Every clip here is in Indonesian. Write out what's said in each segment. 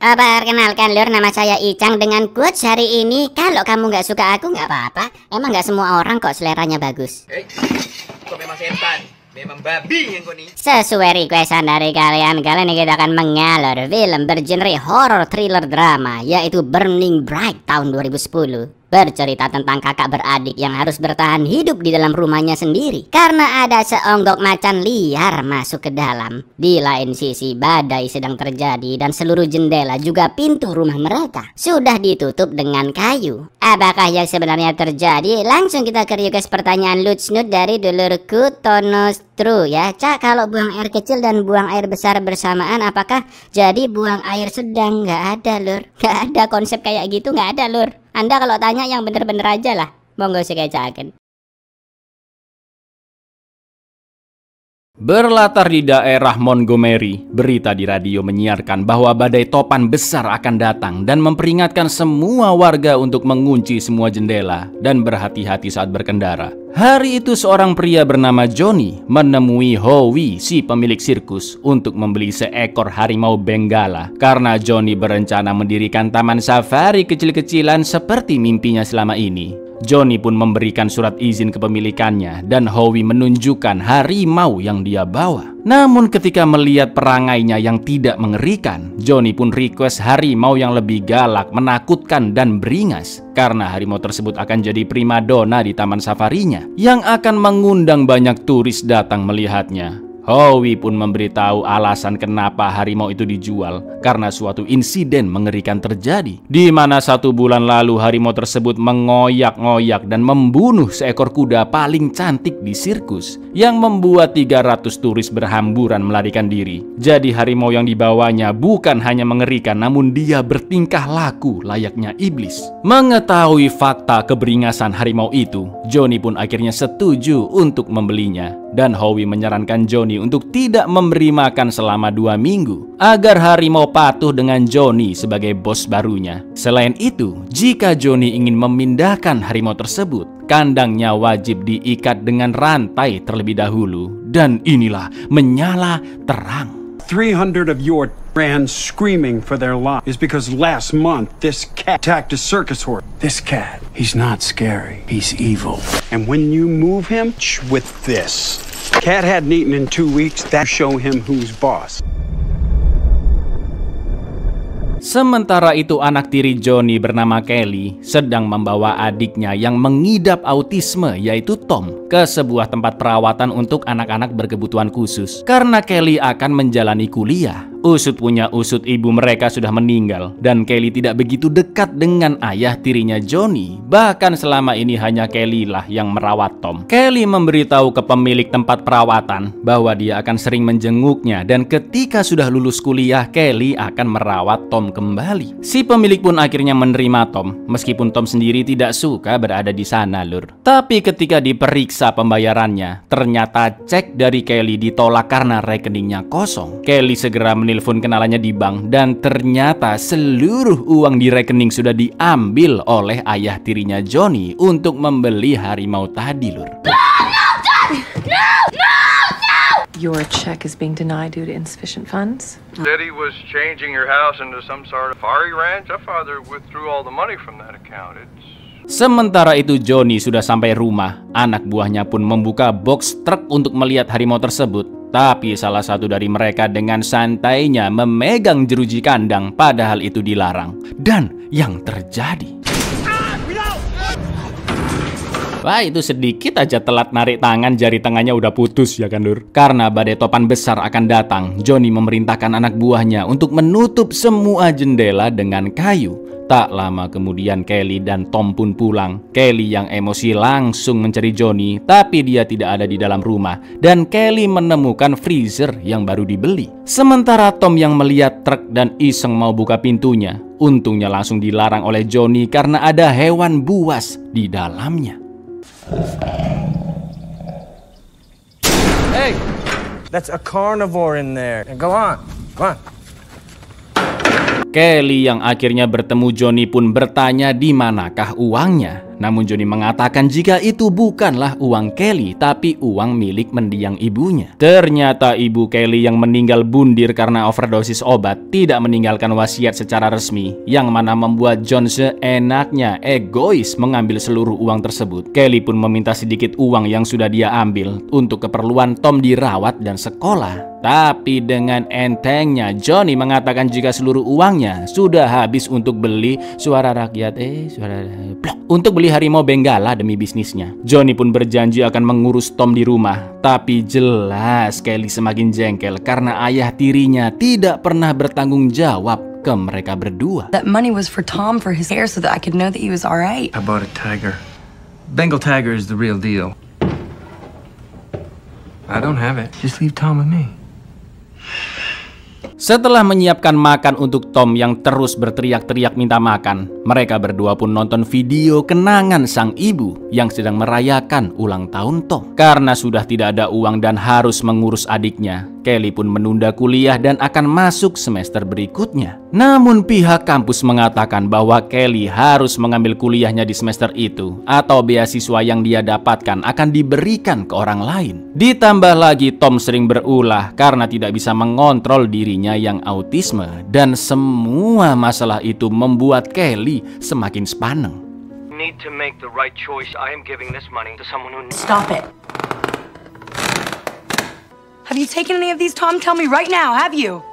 Perkenalkan Lur, nama saya Icang dengan quotes hari ini. Kalau kamu nggak suka aku nggak apa-apa. Emang nggak semua orang kok seleranya bagus. Kok memang setan, memang babi yang kau nih. Sesuai requestan dari kalian, kali ini kita akan mengalor film bergenre horror thriller drama, yaitu Burning Bright tahun 2010. Bercerita tentang kakak beradik yang harus bertahan hidup di dalam rumahnya sendiri karena ada seonggok macan liar masuk ke dalam. Di lain sisi, badai sedang terjadi dan seluruh jendela juga pintu rumah mereka sudah ditutup dengan kayu. Apakah yang sebenarnya terjadi? Langsung kita ke request pertanyaan Lutsnud dari dulurku Tonostru ya. Cak, kalau buang air kecil dan buang air besar bersamaan, apakah jadi buang air sedang? Nggak ada Lur, nggak ada konsep kayak gitu, nggak ada Lur. Anda kalau tanya yang bener-bener aja lah. Monggo sekecaken. Berlatar di daerah Montgomery, berita di radio menyiarkan bahwa badai topan besar akan datang dan memperingatkan semua warga untuk mengunci semua jendela dan berhati-hati saat berkendara. Hari itu seorang pria bernama Johnny menemui Howie, si pemilik sirkus, untuk membeli seekor harimau Benggala karena Johnny berencana mendirikan taman safari kecil-kecilan seperti mimpinya selama ini. Johnny pun memberikan surat izin kepemilikannya dan Howie menunjukkan harimau yang dia bawa. Namun ketika melihat perangainya yang tidak mengerikan, Johnny pun request harimau yang lebih galak, menakutkan dan beringas karena harimau tersebut akan jadi primadona di taman safarinya yang akan mengundang banyak turis datang melihatnya. Howie pun memberitahu alasan kenapa harimau itu dijual karena suatu insiden mengerikan terjadi di mana 1 bulan lalu harimau tersebut mengoyak-ngoyak dan membunuh seekor kuda paling cantik di sirkus yang membuat 300 turis berhamburan melarikan diri. Jadi harimau yang dibawanya bukan hanya mengerikan, namun dia bertingkah laku layaknya iblis. Mengetahui fakta keberingasan harimau itu, Johnny pun akhirnya setuju untuk membelinya. Dan Howie menyarankan Johnny untuk tidak memberi makan selama 2 minggu agar harimau patuh dengan Johnny sebagai bos barunya. Selain itu, jika Johnny ingin memindahkan harimau tersebut, kandangnya wajib diikat dengan rantai terlebih dahulu. Dan inilah menyala terang. 300 of your ran screaming for their life is because last month this cat attacked a circus horse. This cat, he's not scary, he's evil. And when you move him with this, cat hadn't eaten in 2 weeks, that show him who's boss. Sementara itu anak tiri Johnny bernama Kelly sedang membawa adiknya yang mengidap autisme yaitu Tom ke sebuah tempat perawatan untuk anak-anak berkebutuhan khusus karena Kelly akan menjalani kuliah. Usut punya usut, ibu mereka sudah meninggal dan Kelly tidak begitu dekat dengan ayah tirinya Johnny. Bahkan selama ini hanya Kelly lah yang merawat Tom. Kelly memberitahu ke pemilik tempat perawatan bahwa dia akan sering menjenguknya dan ketika sudah lulus kuliah Kelly akan merawat Tom kembali. Si pemilik pun akhirnya menerima Tom meskipun Tom sendiri tidak suka berada di sana Lur. Tapi ketika diperiksa pembayarannya, ternyata cek dari Kelly ditolak karena rekeningnya kosong. Kelly segera menelpon kenalannya di bank dan ternyata seluruh uang di rekening sudah diambil oleh ayah tirinya Johnny untuk membeli harimau tadi Lur. Your check is being denied due to insufficient funds. Said he was changing your house into some sort of safari ranch. I father withdrew all the money from that account. Sementara itu Johnny sudah sampai rumah. Anak buahnya pun membuka box truk untuk melihat harimau tersebut. Tapi salah satu dari mereka dengan santainya memegang jeruji kandang padahal itu dilarang. Dan yang terjadi, wah, itu sedikit aja telat narik tangan, jari tengahnya udah putus ya kan Lur. Karena badai topan besar akan datang, Johnny memerintahkan anak buahnya untuk menutup semua jendela dengan kayu. Tak lama kemudian Kelly dan Tom pun pulang. Kelly yang emosi langsung mencari Johnny, tapi dia tidak ada di dalam rumah. Dan Kelly menemukan freezer yang baru dibeli. Sementara Tom yang melihat truk dan iseng mau buka pintunya, untungnya langsung dilarang oleh Johnny karena ada hewan buas di dalamnya. Hey, that's a carnivore in there. Go on, come on. Kelly yang akhirnya bertemu Johnny pun bertanya di manakah uangnya. Namun Johnny mengatakan jika itu bukanlah uang Kelly, tapi uang milik mendiang ibunya. Ternyata ibu Kelly yang meninggal bundir karena overdosis obat tidak meninggalkan wasiat secara resmi, yang mana membuat John seenaknya egois mengambil seluruh uang tersebut. Kelly pun meminta sedikit uang yang sudah dia ambil untuk keperluan Tom dirawat dan sekolah. Tapi dengan entengnya Johnny mengatakan jika seluruh uangnya sudah habis untuk beli suara rakyat untuk beli harimau Benggala demi bisnisnya. Johnny pun berjanji akan mengurus Tom di rumah. Tapi jelas Kelly semakin jengkel karena ayah tirinya tidak pernah bertanggung jawab ke mereka berdua. That money was for Tom for his hair so that I could know that he was alright. I bought a tiger. Bengal tiger is the real deal. I don't have it. Just leave Tom with me. Setelah menyiapkan makan untuk Tom yang terus berteriak-teriak minta makan, mereka berdua pun nonton video kenangan sang ibu yang sedang merayakan ulang tahun Tom. Karena sudah tidak ada uang dan harus mengurus adiknya, Kelly pun menunda kuliah dan akan masuk semester berikutnya. Namun pihak kampus mengatakan bahwa Kelly harus mengambil kuliahnya di semester itu, atau beasiswa yang dia dapatkan akan diberikan ke orang lain. Ditambah lagi Tom sering berulah karena tidak bisa mengontrol dirinya yang autisme, dan semua masalah itu membuat Kelly semakin sepaneng. Need to make the right choice. I am giving this money to someone who... Stop it. Have you taken any of these, Tom? Tell me right now, have you?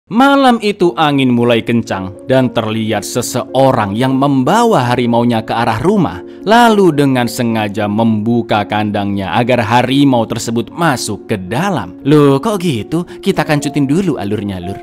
Malam itu angin mulai kencang dan terlihat seseorang yang membawa harimaunya ke arah rumah, lalu dengan sengaja membuka kandangnya agar harimau tersebut masuk ke dalam. Loh, kok gitu? Kita kancutin dulu alurnya, Lur.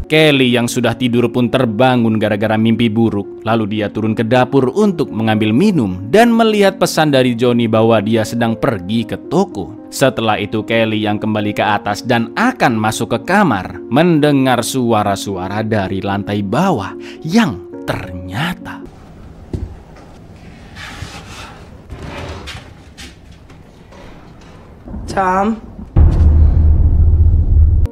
Kelly yang sudah tidur pun terbangun gara-gara mimpi buruk. Lalu dia turun ke dapur untuk mengambil minum dan melihat pesan dari Johnny bahwa dia sedang pergi ke toko. Setelah itu Kelly yang kembali ke atas dan akan masuk ke kamar, mendengar suara-suara dari lantai bawah yang ternyata... Tom?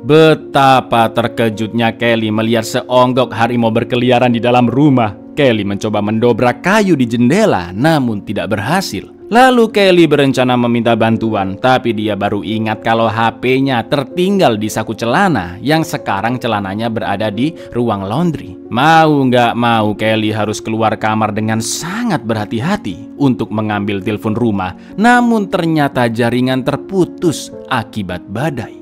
Betapa terkejutnya Kelly melihat seonggok harimau berkeliaran di dalam rumah. Kelly mencoba mendobrak kayu di jendela, namun tidak berhasil. Lalu Kelly berencana meminta bantuan, tapi dia baru ingat kalau HP-nya tertinggal di saku celana, yang sekarang celananya berada di ruang laundry. Mau nggak mau Kelly harus keluar kamar dengan sangat berhati-hati untuk mengambil telepon rumah, namun ternyata jaringan terputus akibat badai.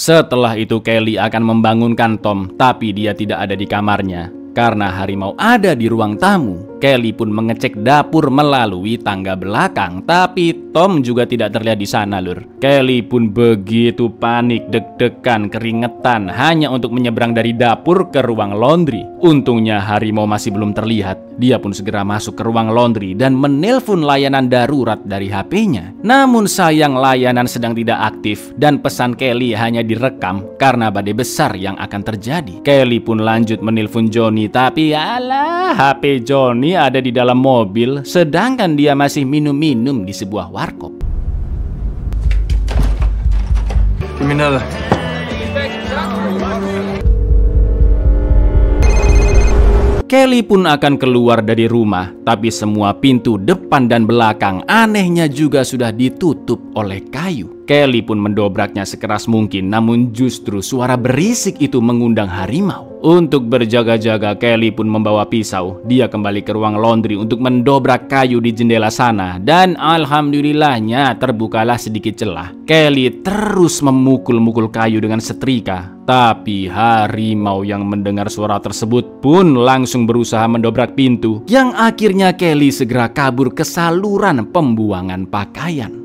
Setelah itu Kelly akan membangunkan Tom, tapi dia tidak ada di kamarnya. Karena harimau ada di ruang tamu, Kelly pun mengecek dapur melalui tangga belakang, tapi Tom juga tidak terlihat di sana, Lur. Kelly pun begitu panik, deg-degan, keringetan, hanya untuk menyeberang dari dapur ke ruang laundry. Untungnya harimau masih belum terlihat. Dia pun segera masuk ke ruang laundry dan menelpon layanan darurat dari HP-nya. Namun sayang layanan sedang tidak aktif dan pesan Kelly hanya direkam karena badai besar yang akan terjadi. Kelly pun lanjut menelpon Johnny, tapi alah, HP Johnny ada di dalam mobil sedangkan dia masih minum-minum di sebuah warkop. Give me another. Kelly pun akan keluar dari rumah, tapi semua pintu depan dan belakang anehnya juga sudah ditutup oleh kayu. Kelly pun mendobraknya sekeras mungkin, namun justru suara berisik itu mengundang harimau. Untuk berjaga-jaga, Kelly pun membawa pisau. Dia kembali ke ruang laundry untuk mendobrak kayu di jendela sana, dan alhamdulillahnya terbukalah sedikit celah. Kelly terus memukul-mukul kayu dengan setrika, tapi harimau yang mendengar suara tersebut pun langsung berusaha mendobrak pintu, yang akhirnya Kelly segera kabur ke saluran pembuangan pakaian.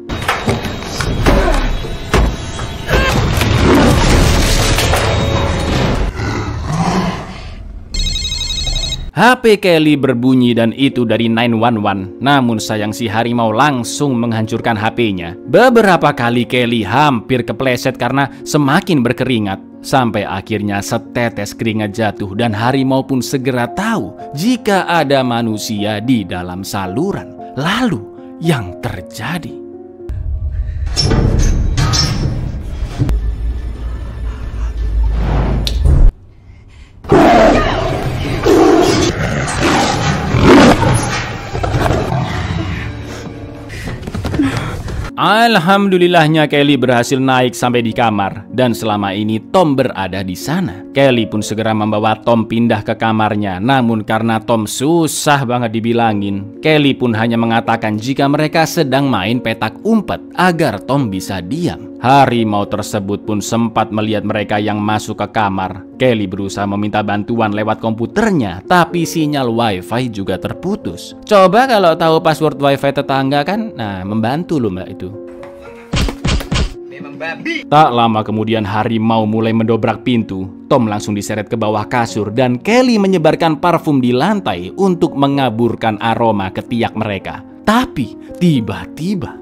HP Kelly berbunyi dan itu dari 911. Namun sayang si harimau langsung menghancurkan HP-nya. Beberapa kali Kelly hampir kepleset karena semakin berkeringat. Sampai akhirnya setetes keringat jatuh dan harimau pun segera tahu jika ada manusia di dalam saluran. Lalu yang terjadi? Alhamdulillahnya Kelly berhasil naik sampai di kamar dan selama ini Tom berada di sana. Kelly pun segera membawa Tom pindah ke kamarnya. Namun karena Tom susah banget dibilangin, Kelly pun hanya mengatakan jika mereka sedang main petak umpet agar Tom bisa diam. Harimau tersebut pun sempat melihat mereka yang masuk ke kamar. Kelly berusaha meminta bantuan lewat komputernya, tapi sinyal wifi juga terputus. Coba kalau tahu password wifi tetangga kan, nah membantu loh mbak itu. Tak lama kemudian harimau mulai mendobrak pintu. Tom langsung diseret ke bawah kasur dan Kelly menyebarkan parfum di lantai untuk mengaburkan aroma ketiak mereka. Tapi tiba-tiba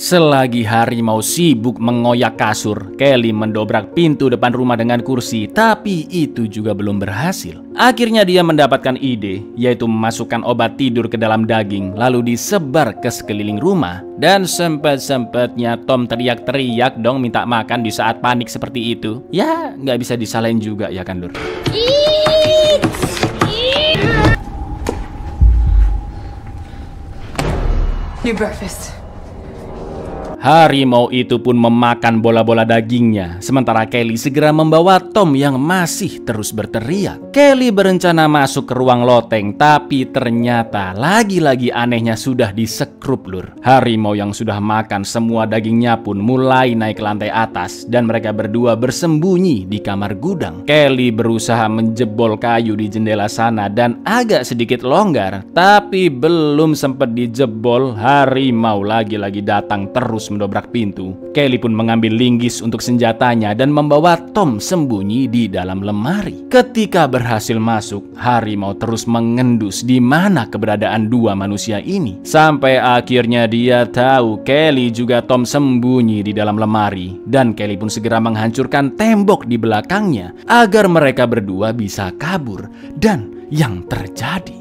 selagi harimau sibuk mengoyak kasur, Kelly mendobrak pintu depan rumah dengan kursi, tapi itu juga belum berhasil. Akhirnya dia mendapatkan ide, yaitu memasukkan obat tidur ke dalam daging, lalu disebar ke sekeliling rumah. Dan sempat-sempatnya Tom teriak-teriak dong minta makan di saat panik seperti itu. Ya, nggak bisa disalahin juga ya kan, Lur? New breakfast. Harimau itu pun memakan bola-bola dagingnya, sementara Kelly segera membawa Tom yang masih terus berteriak. Kelly berencana masuk ke ruang loteng, tapi ternyata lagi-lagi anehnya sudah disekrup, Lur. Harimau yang sudah makan semua dagingnya pun mulai naik ke lantai atas dan mereka berdua bersembunyi di kamar gudang. Kelly berusaha menjebol kayu di jendela sana dan agak sedikit longgar, tapi belum sempat dijebol, harimau lagi-lagi datang terus mendobrak pintu. Kelly pun mengambil linggis untuk senjatanya dan membawa Tom sembunyi di dalam lemari. Ketika berhasil masuk, harimau terus mengendus di mana keberadaan dua manusia ini. Sampai akhirnya dia tahu Kelly juga Tom sembunyi di dalam lemari. Dan Kelly pun segera menghancurkan tembok di belakangnya agar mereka berdua bisa kabur. Dan yang terjadi,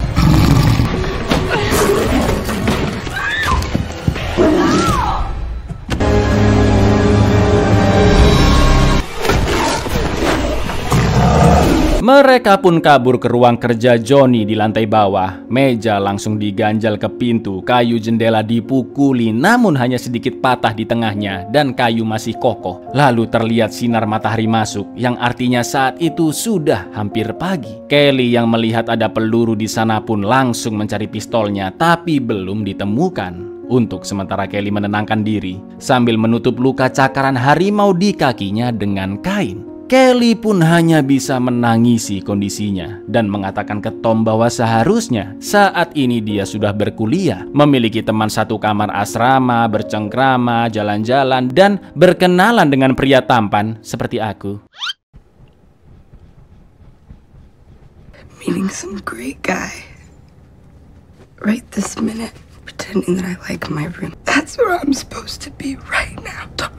mereka pun kabur ke ruang kerja Johnny di lantai bawah. Meja langsung diganjal ke pintu, kayu jendela dipukuli namun hanya sedikit patah di tengahnya dan kayu masih kokoh. Lalu terlihat sinar matahari masuk yang artinya saat itu sudah hampir pagi. Kelly yang melihat ada peluru di sana pun langsung mencari pistolnya tapi belum ditemukan. Untuk sementara Kelly menenangkan diri sambil menutup luka cakaran harimau di kakinya dengan kain. Kelly pun hanya bisa menangisi kondisinya dan mengatakan ke Tom bahwa seharusnya saat ini dia sudah berkuliah, memiliki teman satu kamar asrama, bercengkrama, jalan-jalan, dan berkenalan dengan pria tampan seperti aku. Meeting some great guy. Right this minute, pretending that I like my room. That's where I'm supposed to be right now, Tom.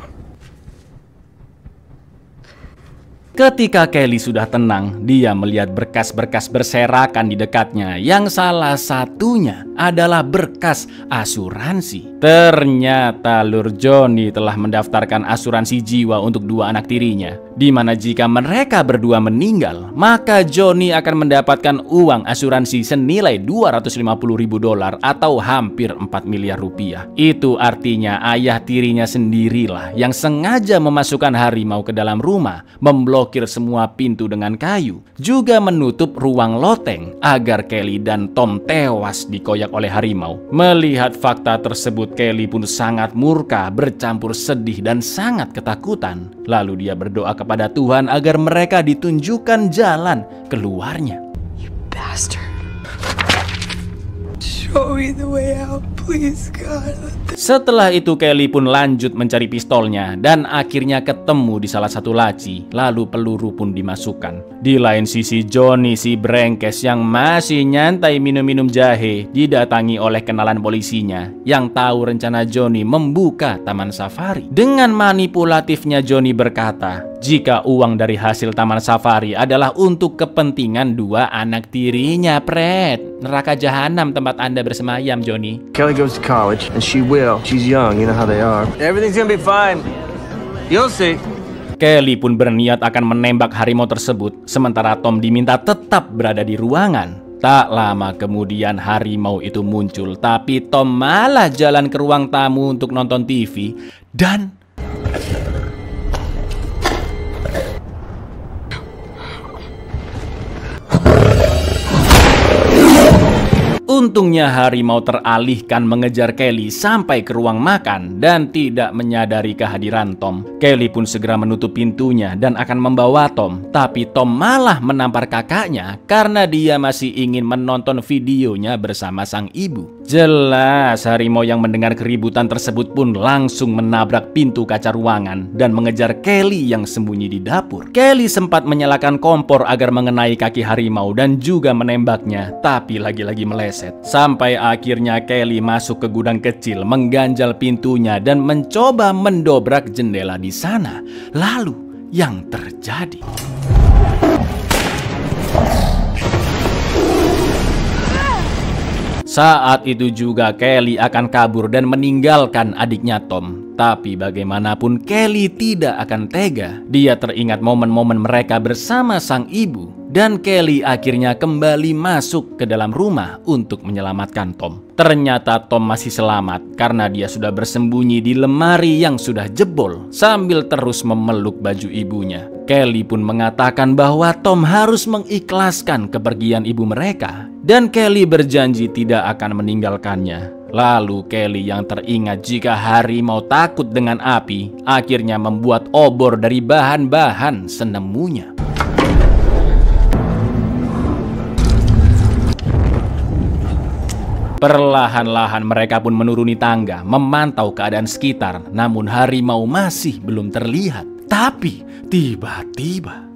Ketika Kelly sudah tenang, dia melihat berkas-berkas berserakan di dekatnya yang salah satunya adalah berkas asuransi. Ternyata Lur Johnny telah mendaftarkan asuransi jiwa untuk dua anak tirinya, di mana jika mereka berdua meninggal, maka Johnny akan mendapatkan uang asuransi senilai $250.000 atau hampir 4 miliar rupiah. Itu artinya ayah tirinya sendirilah yang sengaja memasukkan harimau ke dalam rumah, memblokir semua pintu dengan kayu, juga menutup ruang loteng agar Kelly dan Tom tewas dikoyak oleh harimau. Melihat fakta tersebut, Kelly pun sangat murka, bercampur sedih dan sangat ketakutan. Lalu dia berdoa kepada Tuhan agar mereka ditunjukkan jalan keluarnya. You bastard. show me the way out, please, God. Setelah itu Kelly pun lanjut mencari pistolnya dan akhirnya ketemu di salah satu laci, lalu peluru pun dimasukkan. Di lain sisi Johnny si brengkes yang masih nyantai minum-minum jahe didatangi oleh kenalan polisinya yang tahu rencana Johnny membuka taman safari. Dengan manipulatifnya Johnny berkata, jika uang dari hasil taman safari adalah untuk kepentingan dua anak tirinya, Pret. Neraka jahanam tempat Anda bersemayam, Johnny. Kelly goes to college, and she will. She's young, you know how they are. Everything's gonna be fine. You'll see. Kelly pun berniat akan menembak harimau tersebut, sementara Tom diminta tetap berada di ruangan. Tak lama kemudian harimau itu muncul, tapi Tom malah jalan ke ruang tamu untuk nonton TV dan... Untungnya harimau teralihkan mengejar Kelly sampai ke ruang makan dan tidak menyadari kehadiran Tom. Kelly pun segera menutup pintunya dan akan membawa Tom, tapi Tom malah menampar kakaknya karena dia masih ingin menonton videonya bersama sang ibu. Jelas harimau yang mendengar keributan tersebut pun langsung menabrak pintu kaca ruangan dan mengejar Kelly yang sembunyi di dapur. Kelly sempat menyalakan kompor agar mengenai kaki harimau dan juga menembaknya, tapi lagi-lagi meleset. Sampai akhirnya Kelly masuk ke gudang kecil, mengganjal pintunya dan mencoba mendobrak jendela di sana. Lalu yang terjadi... Saat itu juga Kelly akan kabur dan meninggalkan adiknya Tom. Tapi bagaimanapun Kelly tidak akan tega. Dia teringat momen-momen mereka bersama sang ibu. Dan Kelly akhirnya kembali masuk ke dalam rumah untuk menyelamatkan Tom. Ternyata Tom masih selamat karena dia sudah bersembunyi di lemari yang sudah jebol sambil terus memeluk baju ibunya. Kelly pun mengatakan bahwa Tom harus mengikhlaskan kepergian ibu mereka. Dan Kelly berjanji tidak akan meninggalkannya. Lalu Kelly yang teringat jika harimau takut dengan api akhirnya membuat obor dari bahan-bahan senemunya. Perlahan-lahan mereka pun menuruni tangga, memantau keadaan sekitar, namun harimau masih belum terlihat. Tapi tiba-tiba...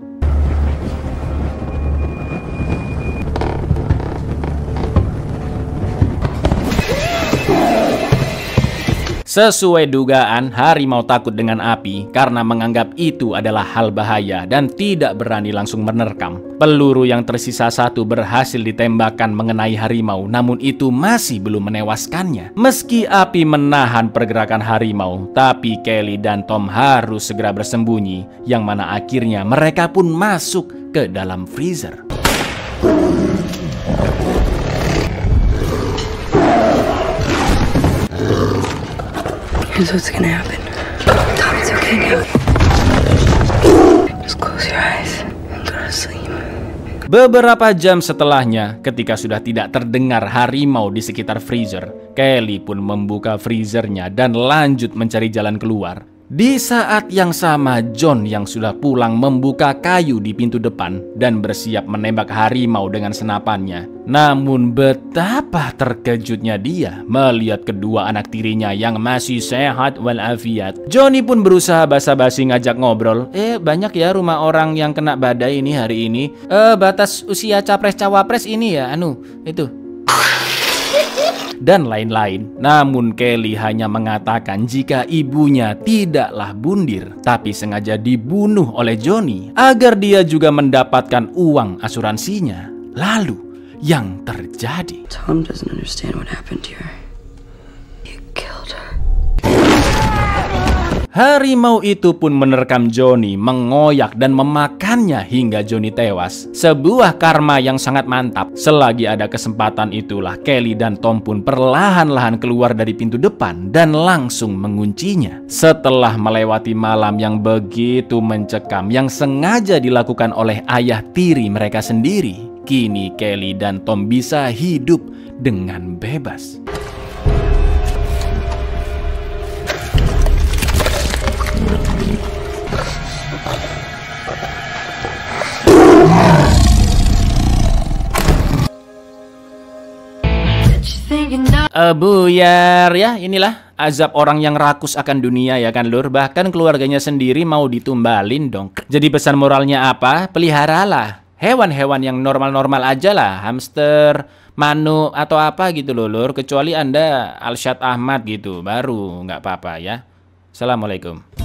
Sesuai dugaan, harimau takut dengan api karena menganggap itu adalah hal bahaya dan tidak berani langsung menerkam. Peluru yang tersisa satu berhasil ditembakkan mengenai harimau, namun itu masih belum menewaskannya. Meski api menahan pergerakan harimau, tapi Kelly dan Tom harus segera bersembunyi, yang mana akhirnya mereka pun masuk ke dalam freezer. Here's what's gonna happen. Tom, it's okay now. Just close your eyes and go to sleep. Beberapa jam setelahnya, ketika sudah tidak terdengar harimau di sekitar freezer, Kelly pun membuka freezernya dan lanjut mencari jalan keluar. Di saat yang sama, John yang sudah pulang membuka kayu di pintu depan dan bersiap menembak harimau dengan senapannya. Namun betapa terkejutnya dia melihat kedua anak tirinya yang masih sehat walafiat. Johnny pun berusaha basa-basi ngajak ngobrol. Banyak ya rumah orang yang kena badai ini hari ini. Batas usia capres-cawapres ini ya, itu. Dan lain-lain. Namun Kelly hanya mengatakan jika ibunya tidaklah bundir, tapi sengaja dibunuh oleh Johnny agar dia juga mendapatkan uang asuransinya. Lalu yang terjadi? Tom doesn't understand what happened to her. You killed her. Harimau itu pun menerkam Johnny, mengoyak dan memakannya hingga Johnny tewas. Sebuah karma yang sangat mantap. Selagi ada kesempatan itulah Kelly dan Tom pun perlahan-lahan keluar dari pintu depan dan langsung menguncinya. Setelah melewati malam yang begitu mencekam yang sengaja dilakukan oleh ayah tiri mereka sendiri, kini Kelly dan Tom bisa hidup dengan bebas. Think Buyar ya, inilah azab orang yang rakus akan dunia ya kan lur. Bahkan keluarganya sendiri mau ditumbalin dong. Jadi pesan moralnya apa? Peliharalah hewan-hewan yang normal-normal aja lah. Hamster, manuk atau apa gitu loh lur. Kecuali Anda Alshad Ahmad gitu, baru nggak apa-apa ya. Assalamualaikum.